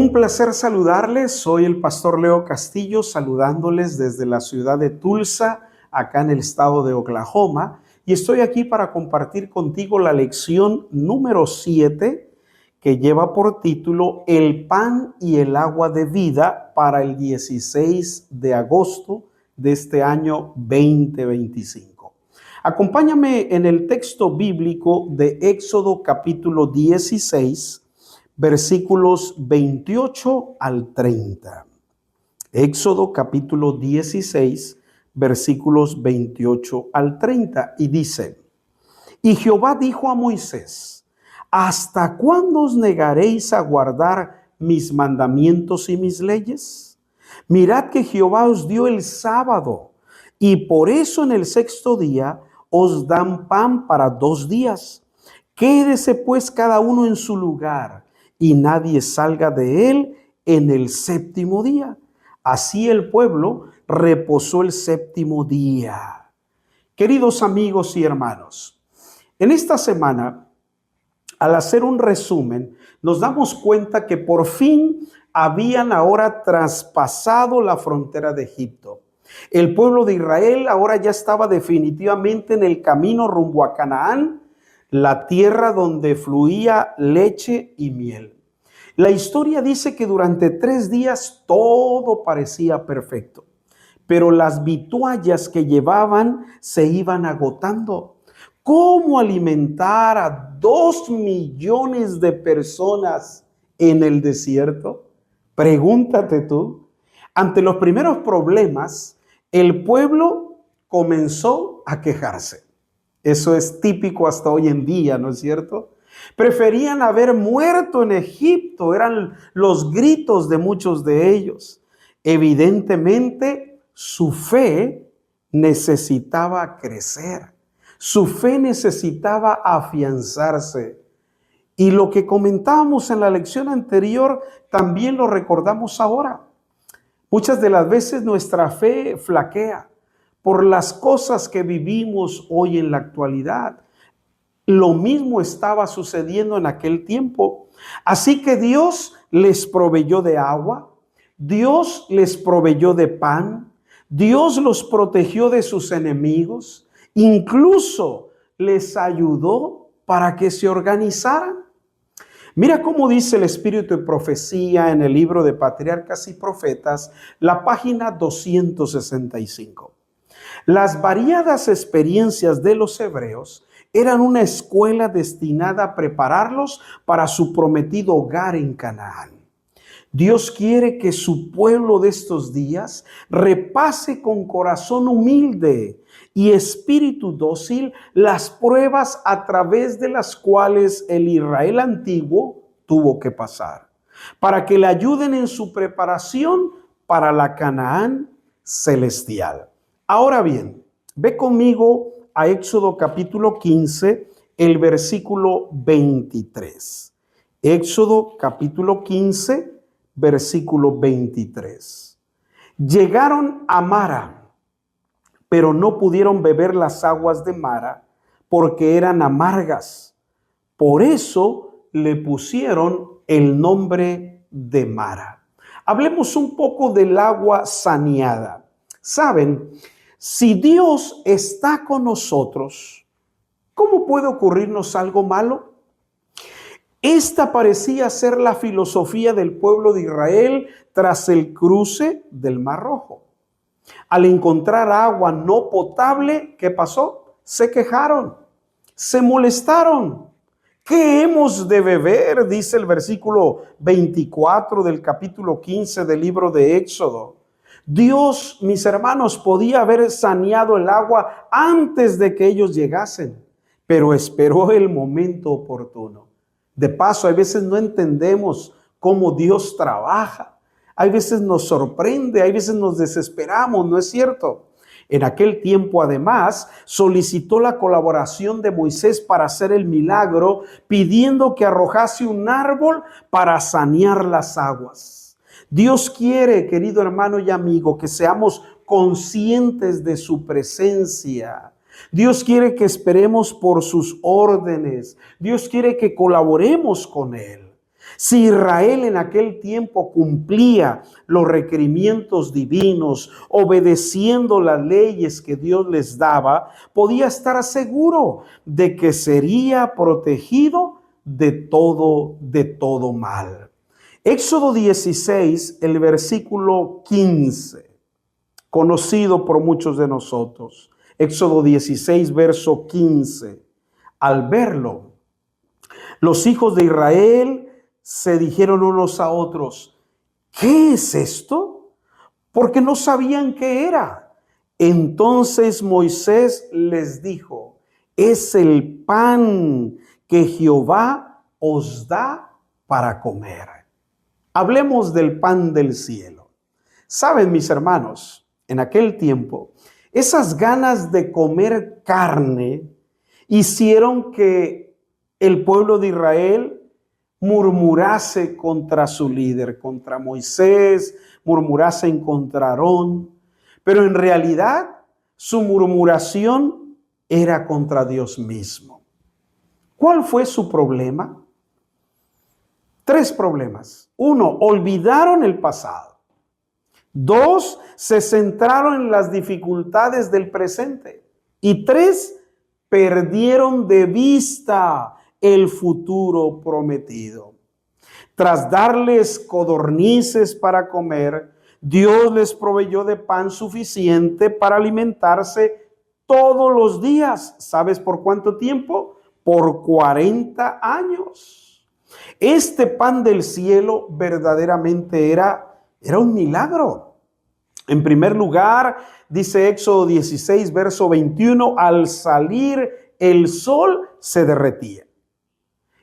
Un placer saludarles, soy el pastor Leo Castillo, saludándoles desde la ciudad de Tulsa, acá en el estado de Oklahoma, y estoy aquí para compartir contigo la lección número 7, que lleva por título El pan y el agua de vida para el 16 de agosto de este año 2025. Acompáñame en el texto bíblico de Éxodo capítulo 16, versículos 28 al 30. Éxodo capítulo 16, versículos 28 al 30. Y dice: Y Jehová dijo a Moisés: ¿Hasta cuándo os negaréis a guardar mis mandamientos y mis leyes? Mirad que Jehová os dio el sábado, y por eso en el sexto día os dan pan para 2 días. Quédese pues cada uno en su lugar, y nadie salga de él en el séptimo día. Así el pueblo reposó el séptimo día. Queridos amigos y hermanos, en esta semana, al hacer un resumen, nos damos cuenta que por fin habían ahora traspasado la frontera de Egipto. El pueblo de Israel ahora ya estaba definitivamente en el camino rumbo a Canaán, la tierra donde fluía leche y miel. La historia dice que durante 3 días todo parecía perfecto, pero las vituallas que llevaban se iban agotando. ¿Cómo alimentar a 2 millones de personas en el desierto? Pregúntate tú. Ante los primeros problemas, el pueblo comenzó a quejarse. Eso es típico hasta hoy en día, ¿no es cierto? Preferían haber muerto en Egipto, eran los gritos de muchos de ellos. Evidentemente, su fe necesitaba crecer, su fe necesitaba afianzarse. Y lo que comentábamos en la lección anterior, también lo recordamos ahora. Muchas de las veces nuestra fe flaquea por las cosas que vivimos hoy en la actualidad. Lo mismo estaba sucediendo en aquel tiempo. Así que Dios les proveyó de agua, Dios les proveyó de pan, Dios los protegió de sus enemigos, incluso les ayudó para que se organizaran. Mira cómo dice el Espíritu de Profecía en el libro de Patriarcas y Profetas, la página 265. Las variadas experiencias de los hebreos eran una escuela destinada a prepararlos para su prometido hogar en Canaán. Dios quiere que su pueblo de estos días repase con corazón humilde y espíritu dócil las pruebas a través de las cuales el Israel antiguo tuvo que pasar, para que le ayuden en su preparación para la Canaán celestial. Ahora bien, ve conmigo a Éxodo capítulo 15, el versículo 23. Éxodo capítulo 15, versículo 23. Llegaron a Mara, pero no pudieron beber las aguas de Mara porque eran amargas. Por eso le pusieron el nombre de Mara. Hablemos un poco del agua saneada. ¿Saben? Si Dios está con nosotros, ¿cómo puede ocurrirnos algo malo? Esta parecía ser la filosofía del pueblo de Israel tras el cruce del Mar Rojo. Al encontrar agua no potable, ¿qué pasó? Se quejaron, se molestaron. ¿Qué hemos de beber? Dice el versículo 24 del capítulo 15 del libro de Éxodo. Dios, mis hermanos, podía haber saneado el agua antes de que ellos llegasen, pero esperó el momento oportuno. De paso, a veces no entendemos cómo Dios trabaja. Hay veces nos sorprende, hay veces nos desesperamos, ¿no es cierto? En aquel tiempo, además, solicitó la colaboración de Moisés para hacer el milagro, pidiendo que arrojase un árbol para sanear las aguas. Dios quiere, querido hermano y amigo, que seamos conscientes de su presencia. Dios quiere que esperemos por sus órdenes. Dios quiere que colaboremos con Él. Si Israel en aquel tiempo cumplía los requerimientos divinos, obedeciendo las leyes que Dios les daba, podía estar seguro de que sería protegido de todo mal. Éxodo 16, el versículo 15, conocido por muchos de nosotros. Éxodo 16, verso 15. Al verlo, los hijos de Israel se dijeron unos a otros: ¿qué es esto? Porque no sabían qué era. Entonces Moisés les dijo: es el pan que Jehová os da para comer. Hablemos del pan del cielo. Saben, mis hermanos, en aquel tiempo, esas ganas de comer carne hicieron que el pueblo de Israel murmurase contra su líder, contra Moisés, murmurase en contra Aarón, pero en realidad su murmuración era contra Dios mismo. ¿Cuál fue su problema? 3 problemas. 1, olvidaron el pasado. 2, se centraron en las dificultades del presente. Y 3, perdieron de vista el futuro prometido. Tras darles codornices para comer, Dios les proveyó de pan suficiente para alimentarse todos los días. ¿Sabes por cuánto tiempo? Por 40 años. Este pan del cielo verdaderamente era un milagro. En primer lugar, dice Éxodo 16, verso 21, al salir el sol se derretía.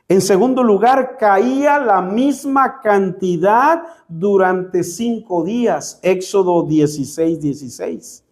En segundo lugar, caía la misma cantidad durante 5 días. Éxodo 16, 16.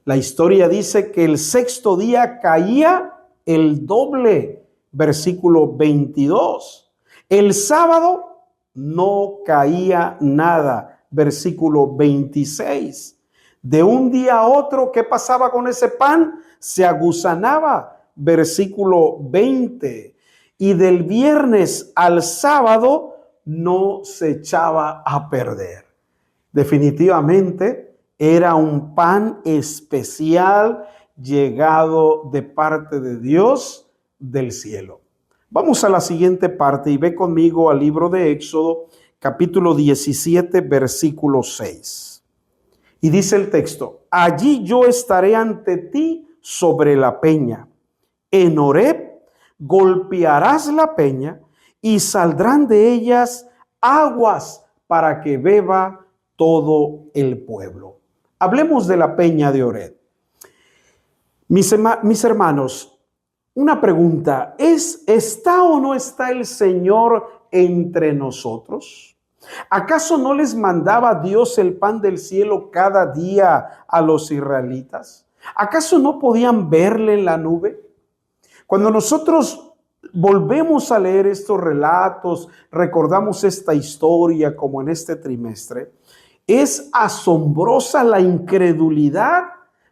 La historia dice que el 6º día caía el doble. Versículo 22. El sábado no caía nada. Versículo 26. De un día a otro, ¿qué pasaba con ese pan? Se agusanaba. Versículo 20. Y del viernes al sábado no se echaba a perder. Definitivamente era un pan especial llegado de parte de Dios del cielo. Vamos a la siguiente parte y ve conmigo al libro de Éxodo, capítulo 17, versículo 6. Y dice el texto: allí yo estaré ante ti sobre la peña. En Horeb golpearás la peña y saldrán de ellas aguas para que beba todo el pueblo. Hablemos de la peña de Horeb. Mis hermanos, una pregunta: ¿está o no está el Señor entre nosotros? ¿Acaso no les mandaba Dios el pan del cielo cada día a los israelitas? ¿Acaso no podían verle en la nube? Cuando nosotros volvemos a leer estos relatos, recordamos esta historia como en este trimestre, es asombrosa la incredulidad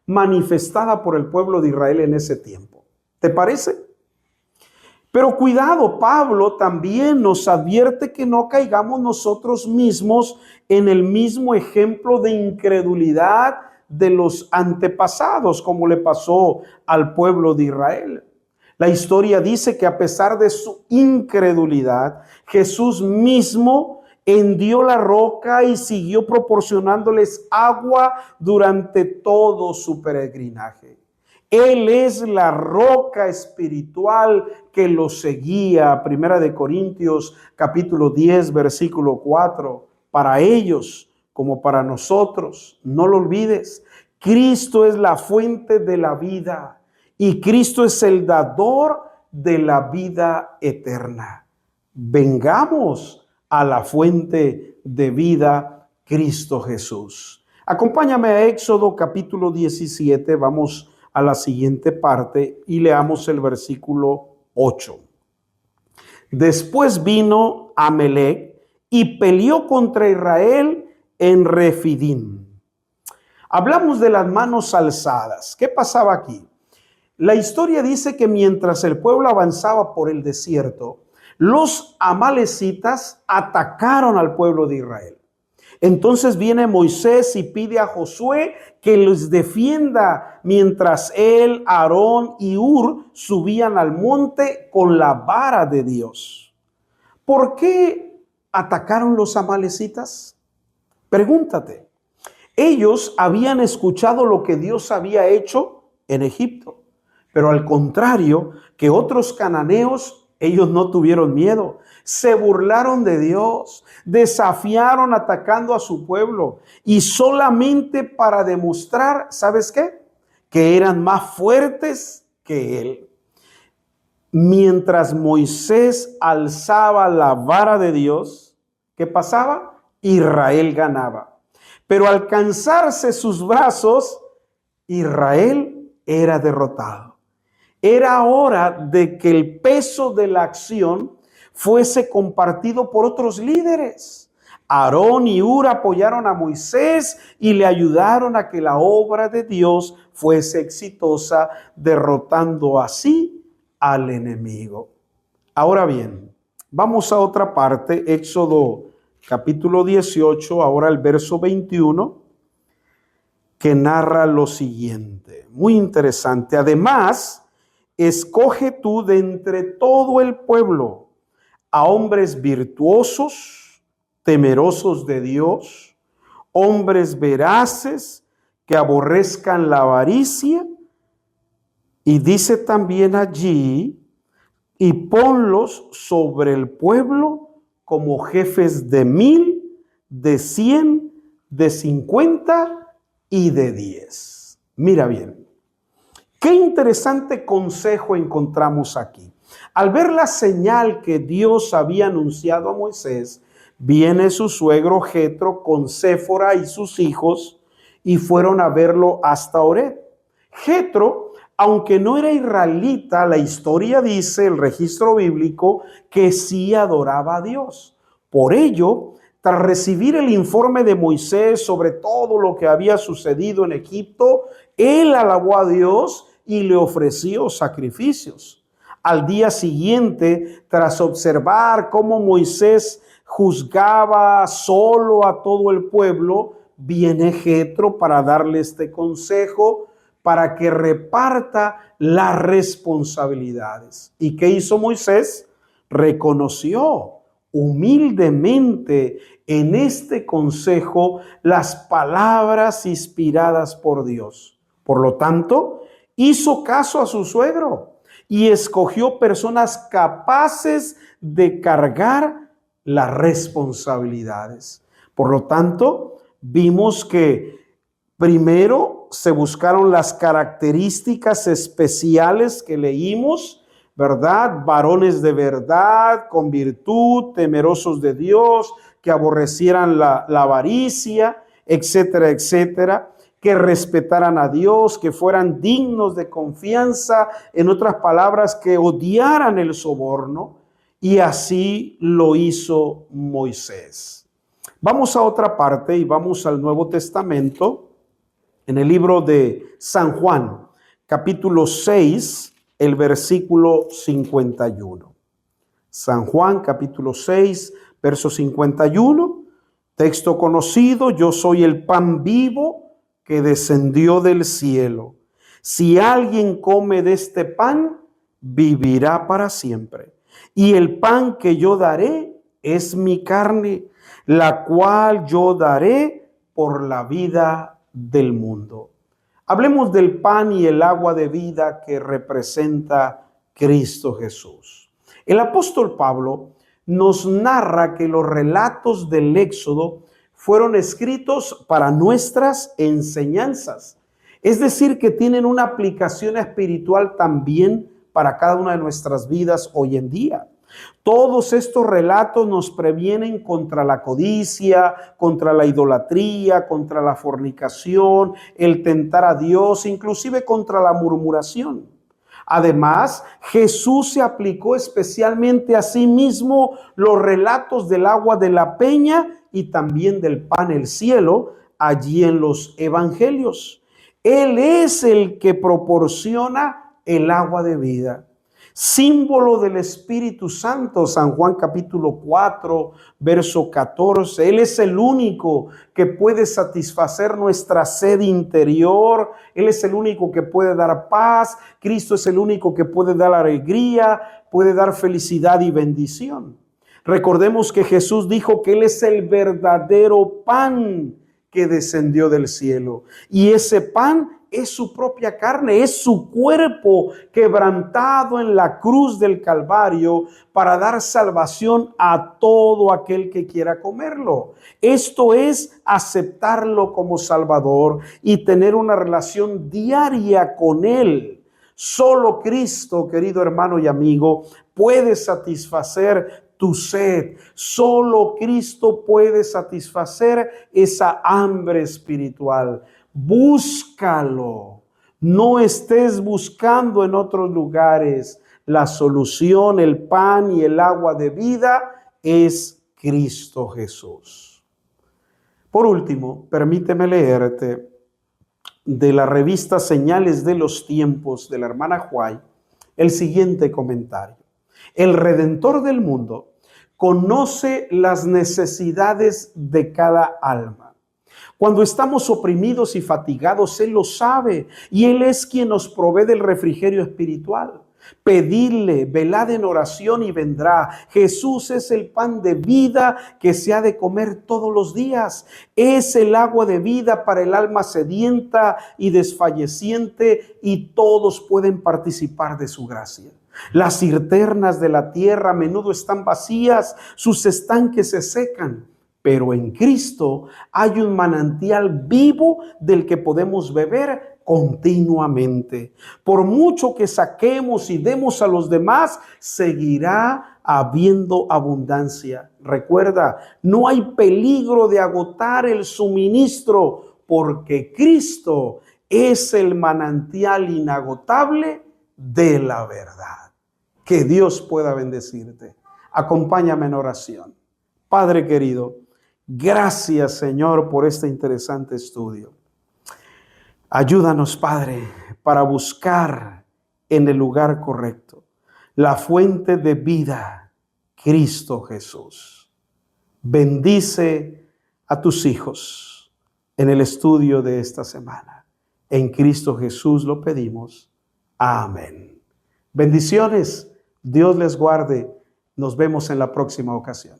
manifestada por el pueblo de Israel en ese tiempo. ¿Te parece? Pero cuidado, Pablo también nos advierte que no caigamos nosotros mismos en el mismo ejemplo de incredulidad de los antepasados, como le pasó al pueblo de Israel. La historia dice que a pesar de su incredulidad, Jesús mismo hendió la roca y siguió proporcionándoles agua durante todo su peregrinaje. Él es la roca espiritual que los seguía. 1 Corintios capítulo 10, versículo 4. Para ellos como para nosotros, no lo olvides, Cristo es la fuente de la vida. Y Cristo es el dador de la vida eterna. Vengamos a la fuente de vida, Cristo Jesús. Acompáñame a Éxodo capítulo 17. Vamos a la siguiente parte y leamos el versículo 8. Después vino Amalec y peleó contra Israel en Refidim. Hablamos de las manos alzadas. ¿Qué pasaba aquí? La historia dice que mientras el pueblo avanzaba por el desierto, Los amalecitas atacaron al pueblo de Israel. Entonces viene Moisés y pide a Josué que los defienda mientras él, Aarón y Hur subían al monte con la vara de Dios. ¿Por qué atacaron los amalecitas? Pregúntate. Ellos habían escuchado lo que Dios había hecho en Egipto, pero al contrario que otros cananeos, ellos no tuvieron miedo. Se burlaron de Dios, desafiaron atacando a su pueblo y solamente para demostrar, ¿sabes qué? Que eran más fuertes que él. Mientras Moisés alzaba la vara de Dios, ¿qué pasaba? Israel ganaba. Pero al cansarse sus brazos, Israel era derrotado. Era hora de que el peso de la acción fuese compartido por otros líderes. Aarón y Hur apoyaron a Moisés y le ayudaron a que la obra de Dios fuese exitosa, derrotando así al enemigo. Ahora bien, vamos a otra parte, Éxodo capítulo 18, ahora el verso 21, que narra lo siguiente. Muy interesante. Además, escoge tú de entre todo el pueblo a hombres virtuosos, temerosos de Dios, hombres veraces que aborrezcan la avaricia. Y dice también allí, y ponlos sobre el pueblo como jefes de 1000, de 100, de 50 y de 10. Mira bien, qué interesante consejo encontramos aquí. Al ver la señal que Dios había anunciado a Moisés, viene su suegro Jetro con Séfora y sus hijos y fueron a verlo hasta Horeb. Jetro, aunque no era israelita, la historia dice, el registro bíblico, que sí adoraba a Dios. Por ello, tras recibir el informe de Moisés sobre todo lo que había sucedido en Egipto, él alabó a Dios y le ofreció sacrificios. Al día siguiente, tras observar cómo Moisés juzgaba solo a todo el pueblo, viene Jetro para darle este consejo para que reparta las responsabilidades. ¿Y qué hizo Moisés? Reconoció humildemente en este consejo las palabras inspiradas por Dios. Por lo tanto, hizo caso a su suegro y escogió personas capaces de cargar las responsabilidades. Por lo tanto, vimos que primero se buscaron las características especiales que leímos, ¿verdad? Varones de verdad, con virtud, temerosos de Dios, que aborrecieran la avaricia, etcétera, etcétera, que respetaran a Dios, que fueran dignos de confianza, en otras palabras, que odiaran el soborno, y así lo hizo Moisés. Vamos a otra parte y vamos al Nuevo Testamento, en el libro de San Juan, capítulo 6, el versículo 51. San Juan, capítulo 6, verso 51, texto conocido: yo soy el pan vivo que descendió del cielo. Si alguien come de este pan, vivirá para siempre. Y el pan que yo daré es mi carne, la cual yo daré por la vida del mundo. Hablemos del pan y el agua de vida que representa Cristo Jesús. El apóstol Pablo nos narra que los relatos del Éxodo fueron escritos para nuestras enseñanzas, es decir, que tienen una aplicación espiritual también para cada una de nuestras vidas hoy en día. Todos estos relatos nos previenen contra la codicia, contra la idolatría, contra la fornicación, el tentar a Dios, inclusive contra la murmuración. Además, Jesús se aplicó especialmente a sí mismo los relatos del agua de la peña y también del pan del cielo allí en los evangelios. Él es el que proporciona el agua de vida. símbolo del Espíritu Santo, San Juan capítulo 4, verso 14. Él es el único que puede satisfacer nuestra sed interior. Él es el único que puede dar paz. Cristo es el único que puede dar alegría, puede dar felicidad y bendición. Recordemos que Jesús dijo que Él es el verdadero pan que descendió del cielo. Y ese pan es su propia carne, es su cuerpo quebrantado en la cruz del Calvario para dar salvación a todo aquel que quiera comerlo. Esto es aceptarlo como Salvador y tener una relación diaria con Él. Solo Cristo, querido hermano y amigo, puede satisfacer tu sed. Solo Cristo puede satisfacer esa hambre espiritual. Búscalo. No estés buscando en otros lugares. La solución, el pan y el agua de vida es Cristo Jesús. Por último, permíteme leerte de la revista Señales de los Tiempos de la hermana White el siguiente comentario. El Redentor del mundo conoce las necesidades de cada alma. Cuando estamos oprimidos y fatigados, Él lo sabe y Él es quien nos provee del refrigerio espiritual. Pedidle, velad en oración y vendrá. Jesús es el pan de vida que se ha de comer todos los días. Es el agua de vida para el alma sedienta y desfalleciente, y todos pueden participar de su gracia. Las cisternas de la tierra a menudo están vacías, sus estanques se secan, pero en Cristo hay un manantial vivo del que podemos beber continuamente. Por mucho que saquemos y demos a los demás, seguirá habiendo abundancia. Recuerda, no hay peligro de agotar el suministro, porque Cristo es el manantial inagotable de la verdad. Que Dios pueda bendecirte. Acompáñame en oración. Padre querido, gracias, Señor, por este interesante estudio. Ayúdanos, Padre, para buscar en el lugar correcto la fuente de vida, Cristo Jesús. Bendice a tus hijos en el estudio de esta semana. En Cristo Jesús lo pedimos. Amén. Bendiciones. Dios les guarde. Nos vemos en la próxima ocasión.